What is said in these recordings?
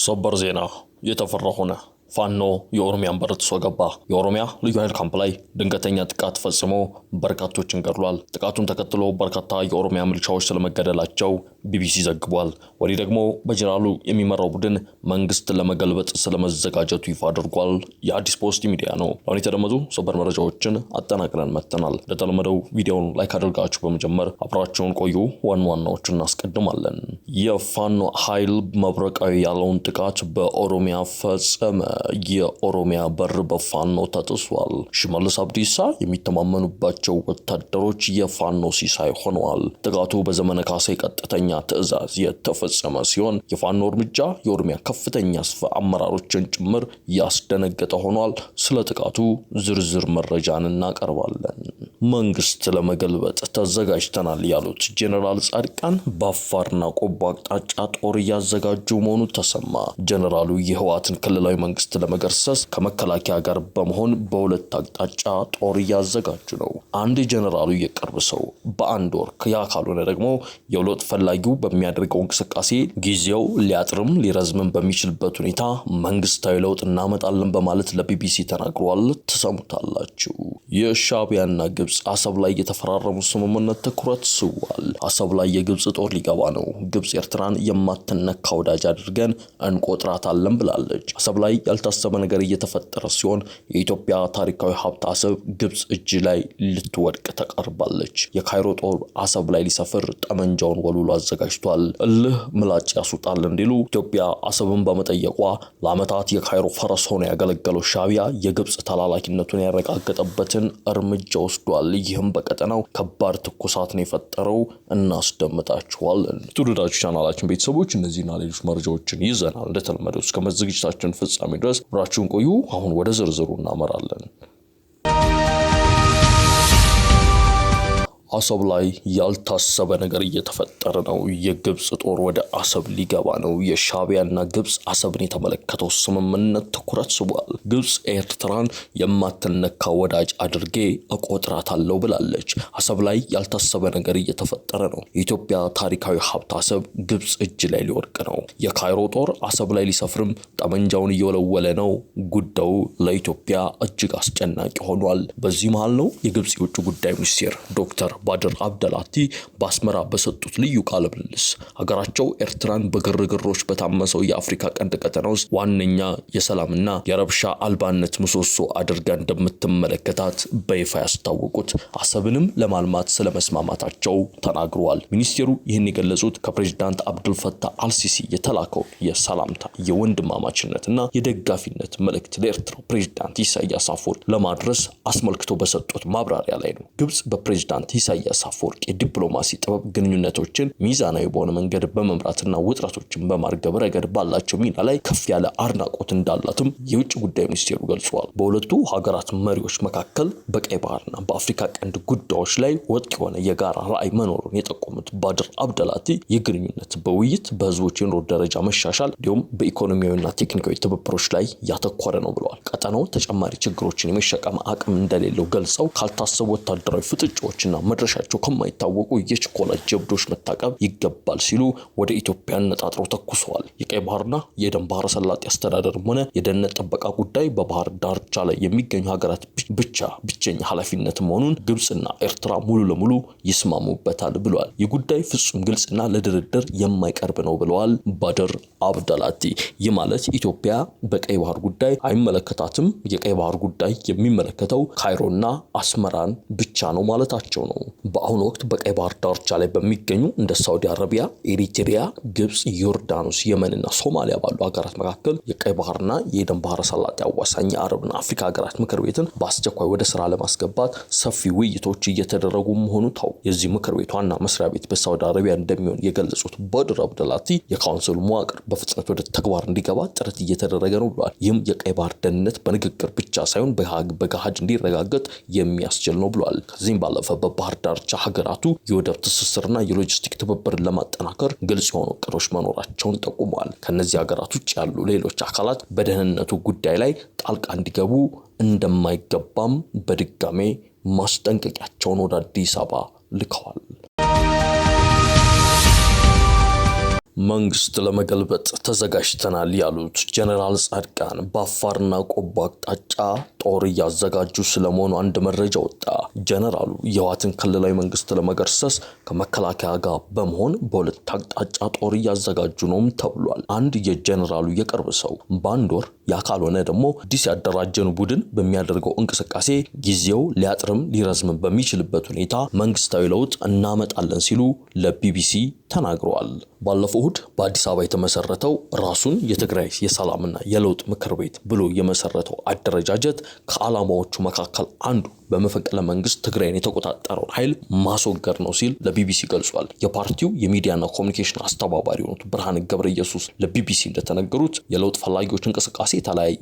ሰበር ዜና የተፈራ ሆነ። ፋኖ የኦሮሚያን በር ጥሶ ገባ። የኦሮሚያ ልዩ ኃይል ካምፕ ላይ ድንገተኛ ጥቃት ፈጽሞ በርካቶችን ገድሏል። ጥቃቱን ተከትሎ በርካታ የኦሮሚያ ሚሊሻዎች ስለመገደላቸው ቢቢሲ ዘግቧል። ወዲህ ደግሞ በጀነራሉ የሚመራው ቡድን መንግስት ለመገልበጥ ስለመዘጋጀቱ ይፋ አድርጓል። የአዲስ ፖስት ሚዲያ ነው። አሁን የተደመጡ ሰበር መረጃዎችን አጠናቅረን መጥተናል። እንደተለመደው ቪዲዮውን ላይክ አድርጋችሁ በመጀመር አብራችሁን ቆዩ። ዋናዎቹን እናስቀድማለን። የፋኖ ኃይል መብረቃዊ ያለውን ጥቃት በኦሮሚያ ፈጸመ። የኦሮሚያ በር በፋኖ ተጥሷል። ሽመልስ አብዲሳ የሚተማመኑባቸው ወታደሮች የፋኖ ሲሳይ ሆነዋል። ጥቃቱ በዘመነ ካሴ ቀጥተኛ ትዕዛዝ የተፈጸመ ሲሆን የፋኖ እርምጃ የኦሮሚያ ከፍተኛ አመራሮችን ጭምር ያስደነገጠ ሆኗል። ስለ ጥቃቱ ዝርዝር መረጃን እናቀርባለን። መንግስት ለመገልበጥ ተዘጋጅተናል ያሉት ጀነራል ጻድቃን በአፋርና ቆቦ አቅጣጫ ጦር እያዘጋጁ መሆኑ ተሰማ። ጀነራሉ የህወሓትን ክልላዊ መንግስት ለመገርሰስ ከመከላከያ ጋር በመሆን በሁለት አቅጣጫ ጦር እያዘጋጁ ነው። አንድ ጀነራሉ የቅርብ ሰው በአንድ ወር ያ ካልሆነ ደግሞ የለውጥ ፈላጊው በሚያደርገው እንቅስቃሴ ጊዜው ሊያጥርም ሊረዝምም በሚችልበት ሁኔታ መንግስታዊ ለውጥ እናመጣለን በማለት ለቢቢሲ ተናግሯል። ተሰሙታላችሁ። የሻዕቢያና ግብጽ አሰብ ላይ የተፈራረሙ ስምምነት ትኩረት ስቧል። አሰብ ላይ የግብጽ ጦር ሊገባ ነው። ግብጽ ኤርትራን የማትነካ ወዳጅ አድርገን እንቆጥራታለን ብላለች። አሰብ ላይ ያልታሰበ ነገር እየተፈጠረ ሲሆን የኢትዮጵያ ታሪካዊ ሀብት አሰብ ግብጽ እጅ ላይ ልትወድቅ ተቃርባለች። የካይሮ ጦር አሰብ ላይ ሊሰፍር ጠመንጃውን ወልውሎ አዘጋጅቷል። እልህ ምላጭ ያስውጣል እንዲሉ ኢትዮጵያ አሰብን በመጠየቋ ለዓመታት የካይሮ ፈረስ ሆኖ ያገለገለው ሻዕቢያ የግብጽ ተላላኪነቱን ያረጋገጠበትን እርምጃ ወስዷል። ይህም በቀጠናው ከባድ ትኩሳትን የፈጠረው እናስደምጣችኋለን። ትውልዳችሁ ቻናላችን ቤተሰቦች እነዚህና ሌሎች መረጃዎችን ይዘናል። እንደተለመደው እስከ መዝግጅታችን ፍጻሜ ድረስ አብራችሁን ቆዩ። አሁን ወደ ዝርዝሩ እናመራለን። አሰብ ላይ ያልታሰበ ነገር እየተፈጠረ ነው። የግብጽ ጦር ወደ አሰብ ሊገባ ነው። የሻዕቢያና ግብጽ አሰብን የተመለከተው ስምምነት ትኩረት ስቧል። ግብጽ ኤርትራን የማትነካ ወዳጅ አድርጌ እቆጥራታለሁ ብላለች። አሰብ ላይ ያልታሰበ ነገር እየተፈጠረ ነው። የኢትዮጵያ ታሪካዊ ሀብት አሰብ ግብጽ እጅ ላይ ሊወድቅ ነው። የካይሮ ጦር አሰብ ላይ ሊሰፍርም ጠመንጃውን እየወለወለ ነው። ጉዳዩ ለኢትዮጵያ እጅግ አስጨናቂ ሆኗል። በዚህ መሃል ነው የግብጽ የውጭ ጉዳይ ሚኒስቴር ዶክተር ባድር አብደላቲ በአስመራ በሰጡት ልዩ ቃለ ምልልስ ሀገራቸው ኤርትራን በግርግሮች በታመሰው የአፍሪካ ቀንድ ቀጠና ውስጥ ዋነኛ የሰላምና የረብሻ አልባነት ምሰሶ አድርጋ እንደምትመለከታት በይፋ ያስታወቁት አሰብንም ለማልማት ስለመስማማታቸው ተናግረዋል። ሚኒስቴሩ ይህን የገለጹት ከፕሬዝዳንት አብዱልፈታህ አልሲሲ የተላከው የሰላምታ የወንድማማችነትና የደጋፊነት መልእክት ለኤርትራው ፕሬዝዳንት ኢሳያስ አፈወርቂ ለማድረስ አስመልክቶ በሰጡት ማብራሪያ ላይ ነው። ግብጽ በፕሬዝዳንት ኢሳያስ አፈወርቂ የዲፕሎማሲ ጥበብ ግንኙነቶችን ሚዛናዊ በሆነ መንገድ በመምራትና ውጥረቶችን በማርገብ ረገድ ባላቸው ሚና ላይ ከፍ ያለ አድናቆት እንዳላትም የውጭ ጉዳይ ሚኒስቴሩ ገልጿል። በሁለቱ ሀገራት መሪዎች መካከል በቀይ ባህርና በአፍሪካ ቀንድ ጉዳዮች ላይ ወጥ የሆነ የጋራ ራዕይ መኖሩን የጠቆሙት ባድር አብደላቲ የግንኙነት በውይይት በህዝቦች የኑሮ ደረጃ መሻሻል እንዲሁም በኢኮኖሚያዊና ቴክኒካዊ ትብብሮች ላይ ያተኮረ ነው ብለዋል። ቀጠናው ተጨማሪ ችግሮችን የመሸከም አቅም እንደሌለው ገልጸው ካልታሰቡ ወታደራዊ ፍጥጫዎችና መድረሻቸው ከማይታወቁ የችኮላ ጀብዶች መታቀብ ይገባል ሲሉ ወደ ኢትዮጵያ ነጣጥረው ተኩሰዋል። የቀይ ባህርና የኤደን ባህረ ሰላጤ አስተዳደርም ሆነ የደህንነት ጥበቃ ጉዳይ በባህር ዳርቻ ላይ የሚገኙ ሀገራት ብቸኛ ኃላፊነት መሆኑን ግብጽና ኤርትራ ሙሉ ለሙሉ ይስማሙበታል ብለዋል። የጉዳይ ፍጹም ግልጽና ለድርድር የማይቀርብ ነው ብለዋል ባድር አብደላቲ። ይህ ማለት ኢትዮጵያ በቀይ ባህር ጉዳይ አይመለከታትም፣ የቀይ ባህር ጉዳይ የሚመለከተው ካይሮና አስመራን ብቻ ነው ማለታቸው ነው። በአሁኑ ወቅት በቀይ ባህር ዳርቻ ላይ በሚገኙ እንደ ሳውዲ አረቢያ፣ ኤሪትሪያ፣ ግብጽ፣ ዮርዳኖስ፣ የመንና ሶማሊያ ባሉ ሀገራት መካከል የቀይ ባህርና የኤደን ባህረ ሰላጤ አዋሳኝ የአረብና አፍሪካ ሀገራት ምክር ቤትን በአስቸኳይ ወደ ስራ ለማስገባት ሰፊ ውይይቶች እየተደረጉ መሆኑ ታው የዚህ ምክር ቤት ዋና መስሪያ ቤት በሳውዲ አረቢያ እንደሚሆን የገለጹት ባድር አብደላቲ የካውንስሉ መዋቅር በፍጥነት ወደ ተግባር እንዲገባ ጥረት እየተደረገ ነው ብለዋል። ይህም የቀይ ባህር ደህንነት በንግግር ብቻ ሳይሆን በገሃድ እንዲረጋገጥ የሚያስችል ነው ብለዋል። ከዚህም ባለፈ በባህር ዳርቻ ሀገራቱ የወደብ ትስስርና የሎጂስቲክ ትብብርን ለማጠናከር ግልጽ የሆኑ እቅዶች መኖራቸውን ጠቁመዋል። ከነዚህ ሀገራት ውጭ ያሉ ሌሎች አካላት በደህንነቱ ጉዳይ ላይ ጣልቃ እንዲገቡ እንደማይገባም በድጋሜ ማስጠንቀቂያቸውን ወደ አዲስ አበባ ልከዋል። መንግስት ለመገልበጥ ተዘጋጅተናል ያሉት ጀነራል ጻድቃን በአፋርና ቆቦ አቅጣጫ ጦር እያዘጋጁ ስለመሆኑ አንድ መረጃ ወጣ። ጀነራሉ የህወሓትን ክልላዊ መንግስት ለመገርሰስ ከመከላከያ ጋር በመሆን በሁለት አቅጣጫ ጦር እያዘጋጁ ነውም ተብሏል። አንድ የጀነራሉ የቅርብ ሰው በአንድ ወር ያካልሆነ ደግሞ አዲስ ያደራጀን ቡድን በሚያደርገው እንቅስቃሴ ጊዜው ሊያጥርም ሊረዝም በሚችልበት ሁኔታ መንግስታዊ ለውጥ እናመጣለን ሲሉ ለቢቢሲ ተናግረዋል። ባለፈው እሁድ በአዲስ አበባ የተመሰረተው ራሱን የትግራይ የሰላምና የለውጥ ምክር ቤት ብሎ የመሰረተው አደረጃጀት ከዓላማዎቹ መካከል አንዱ በመፈንቅለ መንግስት ትግራይን የተቆጣጠረውን ኃይል ማስወገድ ነው ሲል ለቢቢሲ ገልጿል። የፓርቲው የሚዲያና ኮሚኒኬሽን አስተባባሪ የሆኑት ብርሃን ገብረኢየሱስ ለቢቢሲ እንደተናገሩት የለውጥ ፈላጊዎች እንቅስቃሴ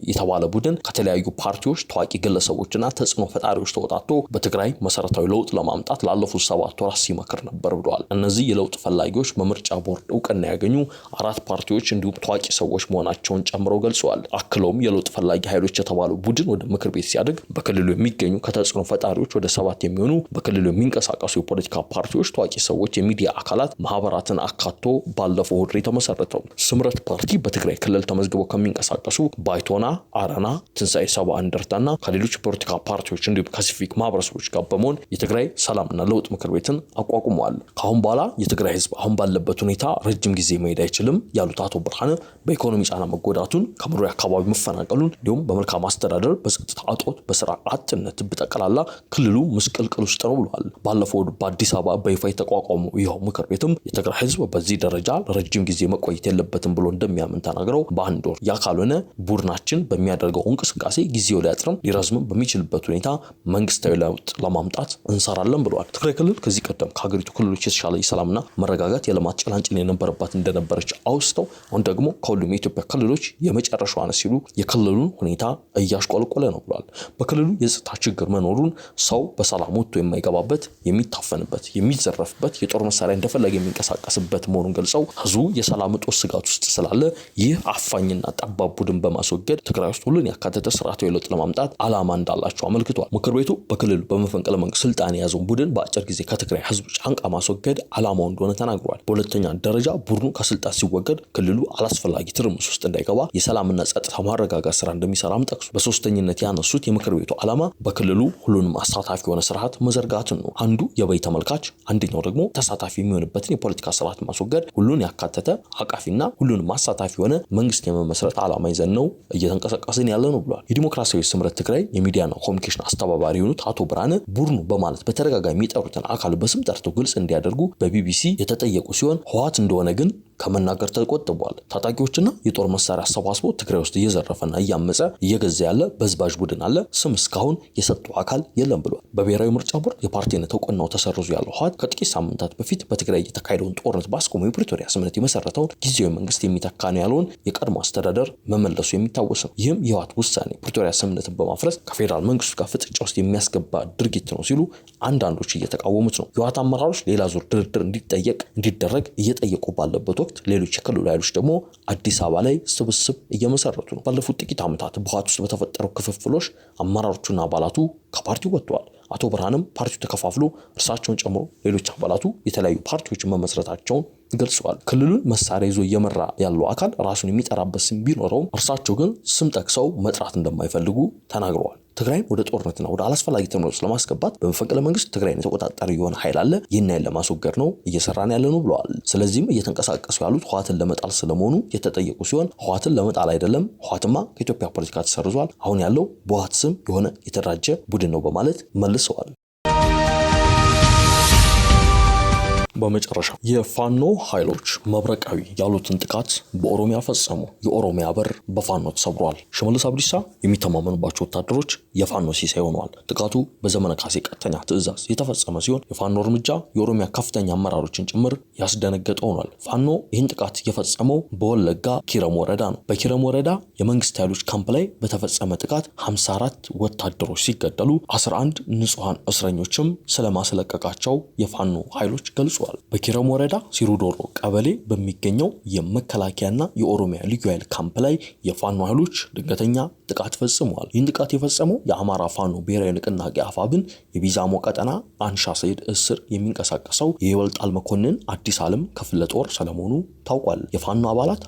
የተባለ ቡድን ከተለያዩ ፓርቲዎች፣ ታዋቂ ግለሰቦችና ተጽዕኖ ፈጣሪዎች ተወጣጥቶ በትግራይ መሰረታዊ ለውጥ ለማምጣት ላለፉት 7 ወራት ሲመክር ነበር ብለዋል። እነዚህ የለውጥ ፈላጊዎች በምርጫ ቦርድ እውቅና ያገኙ 4 ፓርቲዎች እንዲሁም ታዋቂ ሰዎች መሆናቸውን ጨምረው ገልጸዋል። አክለውም የለውጥ ፈላጊ ኃይሎች የተባለው ቡድን ወደ ምክር ቤት ሲያድግ በክልሉ የሚገኙ ከተጽዕኖ ፈጣሪዎች ወደ 7 የሚሆኑ በክልሉ የሚንቀሳቀሱ የፖለቲካ ፓርቲዎች፣ ታዋቂ ሰዎች፣ የሚዲያ አካላት፣ ማህበራትን አካቶ ባለፈው እሁድ የተመሰረተው ስምረት ፓርቲ በትግራይ ክልል ተመዝግበው ከሚንቀሳቀሱ ባይቶና፣ አረና፣ ትንሳኤ ሰባ እንደርታና ከሌሎች ፖለቲካ ፓርቲዎች እንዲሁም ከሲቪክ ማህበረሰቦች ጋር በመሆን የትግራይ ሰላምና ለውጥ ምክር ቤትን አቋቁመዋል። ከአሁን በኋላ የትግራይ ህዝብ አሁን ባለበት ሁኔታ ረጅም ጊዜ መሄድ አይችልም ያሉት አቶ ብርሃን በኢኮኖሚ ጫና መጎዳቱን፣ ከመኖሪያ አካባቢ መፈናቀሉን እንዲሁም በመልካም አስተዳደር፣ በጸጥታ እጦት፣ በስራ አጥነት በጠቅላላ ክልሉ ምስቅልቅል ውስጥ ነው ብለዋል። ባለፈው በአዲስ አበባ በይፋ የተቋቋመው ይኸው ምክር ቤትም የትግራይ ህዝብ በዚህ ደረጃ ለረጅም ጊዜ መቆየት የለበትም ብሎ እንደሚያምን ተናግረው በአንድ ወር ያ ካልሆነ ቡድናችን በሚያደርገው እንቅስቃሴ ጊዜው ሊያጥርም ሊረዝም በሚችልበት ሁኔታ መንግስታዊ ለውጥ ለማምጣት እንሰራለን ብለዋል። ትግራይ ክልል ከዚህ ቀደም ከሀገሪቱ ክልሎች የተሻለ የሰላምና መረጋጋት የልማት ጭላንጭል የነበረባት እንደነበረች አውስተው አሁን ደግሞ ከሁሉም የኢትዮጵያ ክልሎች የመጨረሻው ነው ሲሉ የክልሉን ሁኔታ እያሽቆለቆለ ነው ብለዋል። በክልሉ የጸጥታ ችግር መኖሩን ሰው በሰላም ወጥቶ የማይገባበት፣ የሚታፈንበት፣ የሚዘረፍበት፣ የጦር መሳሪያ እንደፈለገ የሚንቀሳቀስበት መሆኑን ገልጸው ህዝቡ የሰላም እጦት ስጋት ውስጥ ስላለ ይህ አፋኝና ጠባብ ቡድን በማስወገድ ትግራይ ውስጥ ሁሉን ያካተተ ስርዓታዊ ለውጥ ለማምጣት ዓላማ እንዳላቸው አመልክቷል። ምክር ቤቱ በክልሉ በመፈንቅለ መንግስት ስልጣን የያዘውን ቡድን በአጭር ጊዜ ከትግራይ ህዝብ ጫንቃ ማስወገድ ዓላማው እንደሆነ ተናግሯል። በሁለተኛ ደረጃ ቡድኑ ከስልጣን ሲወገድ ክልሉ አላስፈላጊ ትርምስ ውስጥ እንዳይገባ የሰላምና ጸጥታ ማረጋጋት ስራ እንደሚሰራም ጠቅሱ። በሶስተኝነት ያነሱት የምክር ቤቱ ዓላማ በክልሉ ሁሉንም አሳታፊ የሆነ ስርዓት መዘርጋትን ነው። አንዱ የበይ ተመልካች፣ አንደኛው ደግሞ ተሳታፊ የሚሆንበትን የፖለቲካ ስርዓት ማስወገድ ሁሉን ያካተተ አቃፊና ሁሉንም አሳታፊ የሆነ መንግስት የመመስረት ዓላማ ይዘን ነው እየተንቀሳቀስን ያለ ነው ብለዋል። የዲሞክራሲያዊ ስምረት ትግራይ የሚዲያና ኮሚኒኬሽን አስተባባሪ የሆኑት አቶ ብርሃን ቡድኑ በማለት በተደጋጋሚ የሚጠሩትን አካል በስም ጠርተው ግልጽ እንዲያደርጉ በቢቢሲ የተጠየቁ ሲሆን ህወሓት እንደሆነ ግን ከመናገር ተቆጥቧል። ታጣቂዎችና የጦር መሳሪያ አሰባስቦ ትግራይ ውስጥ እየዘረፈና እያመፀ እየገዛ ያለ በዝባዥ ቡድን አለ፣ ስም እስካሁን የሰጠው አካል የለም ብሏል። በብሔራዊ ምርጫ ቦርድ የፓርቲነት እውቅናው ተሰርዞ ያለው ህወሓት ከጥቂት ሳምንታት በፊት በትግራይ የተካሄደውን ጦርነት ባስቆመው የፕሪቶሪያ ስምምነት የመሰረተውን ጊዜያዊ መንግስት የሚተካ ነው ያለውን የቀድሞ አስተዳደር መመለሱ የሚታወስ ነው። ይህም የህወሓት ውሳኔ ፕሪቶሪያ ስምምነትን በማፍረስ ከፌዴራል መንግስቱ ጋር ፍጥጫ ውስጥ የሚያስገባ ድርጊት ነው ሲሉ አንዳንዶች እየተቃወሙት ነው። የህወሓት አመራሮች ሌላ ዙር ድርድር እንዲደረግ እየጠየቁ ባለበት ወቅት ሌሎች የክልሉ ኃይሎች ደግሞ አዲስ አበባ ላይ ስብስብ እየመሰረቱ ነው። ባለፉት ጥቂት ዓመታት በህወሓት ውስጥ በተፈጠረው ክፍፍሎች አመራሮቹና አባላቱ ከፓርቲው ወጥተዋል። አቶ ብርሃንም ፓርቲው ተከፋፍሎ እርሳቸውን ጨምሮ ሌሎች አባላቱ የተለያዩ ፓርቲዎችን መመስረታቸውን ገልጸዋል። ክልሉን መሳሪያ ይዞ እየመራ ያለው አካል ራሱን የሚጠራበት ስም ቢኖረውም እርሳቸው ግን ስም ጠቅሰው መጥራት እንደማይፈልጉ ተናግረዋል። ትግራይን ወደ ጦርነትና ወደ አላስፈላጊ ትርምስ ለማስገባት በመፈንቅለ መንግስት ትግራይን የተቆጣጠረ የሆነ ኃይል አለ። ይህን ኃይል ለማስወገድ ነው እየሰራን ያለ ነው ብለዋል። ስለዚህም እየተንቀሳቀሱ ያሉት ህወሓትን ለመጣል ስለመሆኑ የተጠየቁ ሲሆን ህወሓትን ለመጣል አይደለም፣ ህወሓትማ ከኢትዮጵያ ፖለቲካ ተሰርዟል፣ አሁን ያለው በህወሓት ስም የሆነ የተደራጀ ቡድን ነው በማለት መልሰዋል። በመጨረሻ የፋኖ ኃይሎች መብረቃዊ ያሉትን ጥቃት በኦሮሚያ ፈጸሙ። የኦሮሚያ በር በፋኖ ተሰብሯል። ሽመልስ አብዲሳ የሚተማመኑባቸው ወታደሮች የፋኖ ሲሳይ ሆነዋል። ጥቃቱ በዘመነ ካሴ ቀጥተኛ ትዕዛዝ የተፈጸመ ሲሆን የፋኖ እርምጃ የኦሮሚያ ከፍተኛ አመራሮችን ጭምር ያስደነገጠ ሆኗል። ፋኖ ይህን ጥቃት የፈጸመው በወለጋ ኪረም ወረዳ ነው። በኪረም ወረዳ የመንግስት ኃይሎች ካምፕ ላይ በተፈጸመ ጥቃት 54 ወታደሮች ሲገደሉ 11 ንጹሃን እስረኞችም ስለማስለቀቃቸው የፋኖ ኃይሎች ገልጸዋል። በኪረም ወረዳ ሲሩዶሮ ቀበሌ በሚገኘው የመከላከያና የኦሮሚያ ልዩ ኃይል ካምፕ ላይ የፋኖ ኃይሎች ድንገተኛ ጥቃት ፈጽሟል። ይህን ጥቃት የፈጸመው የአማራ ፋኖ ብሔራዊ ንቅናቄ አፋብን የቢዛሞ ቀጠና አንሻ ሰይድ እስር የሚንቀሳቀሰው የይበልጣል መኮንን አዲስ ዓለም ክፍለ ጦር ስለመሆኑ ታውቋል። የፋኖ አባላት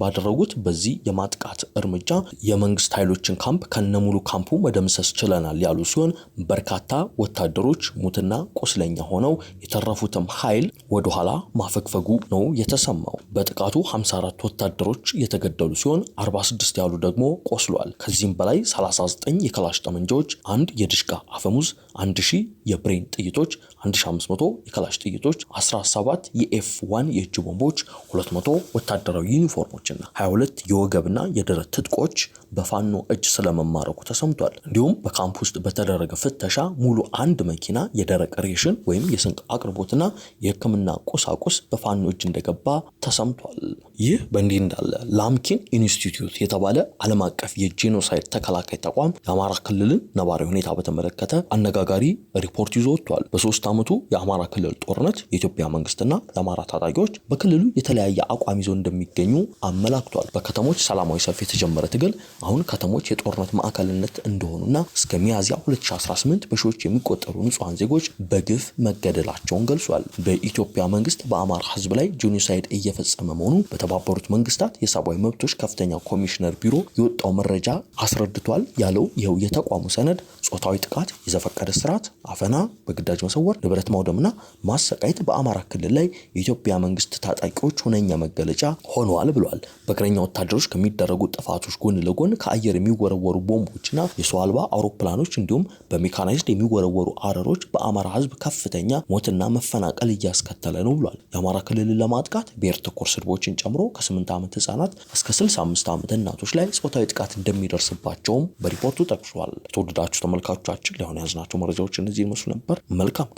ባደረጉት በዚህ የማጥቃት እርምጃ የመንግስት ኃይሎችን ካምፕ ከነሙሉ ካምፑ መደምሰስ ችለናል ያሉ ሲሆን በርካታ ወታደሮች ሙትና ቁስለኛ ሆነው የተረፉትም ኃይል ወደ ኋላ ማፈግፈጉ ነው የተሰማው። በጥቃቱ 54 ወታደሮች የተገደሉ ሲሆን 46 ያሉ ደግሞ ቆስሏል። ከዚህም በላይ 39 የክላሽ ጠመንጃዎች፣ አንድ የድሽቃ አፈሙዝ፣ 1000 የብሬን ጥይቶች፣ 1500 የክላሽ ጥይቶች፣ 17 የኤፍ1 የእጅ ቦምቦች፣ 200 ወታደራዊ ዩኒፎርሞችና 22 የወገብና የደረት ትጥቆች በፋኖ እጅ ስለመማረኩ ተሰምቷል። እንዲሁም በካምፕ ውስጥ በተደረገ ፍተሻ ሙሉ አንድ መኪና የደረቅ ሬሽን ወይም የስንቅ አቅርቦትና የሕክምና ቁሳቁስ በፋኖ እጅ እንደገባ ተሰምቷል። ይህ በእንዲህ እንዳለ ላምኪን ኢንስቲትዩት የተባለ ዓለም አቀፍ የጄኖሳይድ ተከላካይ ተቋም የአማራ ክልልን ነባራዊ ሁኔታ በተመለከተ አነጋጋሪ ሪፖርት ይዞ ወጥቷል። በ3 ዓመቱ የአማራ ክልል ጦርነት የኢትዮጵያ መንግስትና የአማራ ታጣቂዎች በክልሉ የተለያየ አቋም ይዘው እንደሚገኙ አመላክቷል። በከተሞች ሰላማዊ ሰልፍ የተጀመረ ትግል አሁን ከተሞች የጦርነት ማዕከልነት እንደሆኑና እስከ ሚያዝያ 2018 በሺዎች የሚቆጠሩ ንጹሃን ዜጎች በግፍ መገደላቸውን ገልጿል። በኢትዮጵያ መንግስት በአማራ ህዝብ ላይ ጄኖሳይድ እየፈጸመ መሆኑ በተባበሩት መንግስታት የሰብአዊ መብቶች ከፍተኛ ኮሚሽነር ቢሮ የወጣው መረጃ አስረድቷል ያለው ይኸው የተቋሙ ሰነድ ጾታዊ ጥቃት፣ የዘፈቀደ ስርዓት፣ አፈና፣ በግዳጅ መሰወር፣ ንብረት ማውደምና ማሰቃየት በአማራ ክልል ላይ የኢትዮጵያ መንግስት ታጣቂዎች ሁነኛ መገለጫ ሆነዋል ብሏል። በእግረኛ ወታደሮች ከሚደረጉ ጥፋቶች ጎን ለጎን ከአየር የሚወረወሩ ቦምቦችና የሰው አልባ አውሮፕላኖች እንዲሁም በሜካናይዝድ የሚወረወሩ አረሮች በአማራ ህዝብ ከፍተኛ ሞትና መፈናቀል እያስከተለ ነው ብሏል። የአማራ ክልልን ለማጥቃት ብሔር ተኮር ስድቦችን ጨምሮ ከ8 ዓመት ህጻናት እስከ 65 ዓመት እናቶች ላይ ጾታዊ ጥቃት እንደሚደርስባቸውም በሪፖርቱ ጠቅሷል። የተወደዳችሁ ተመልካቾቻችን ለአሁን ያዝናቸው መረጃዎች እነዚህ ይመስሉ ነበር። መልካም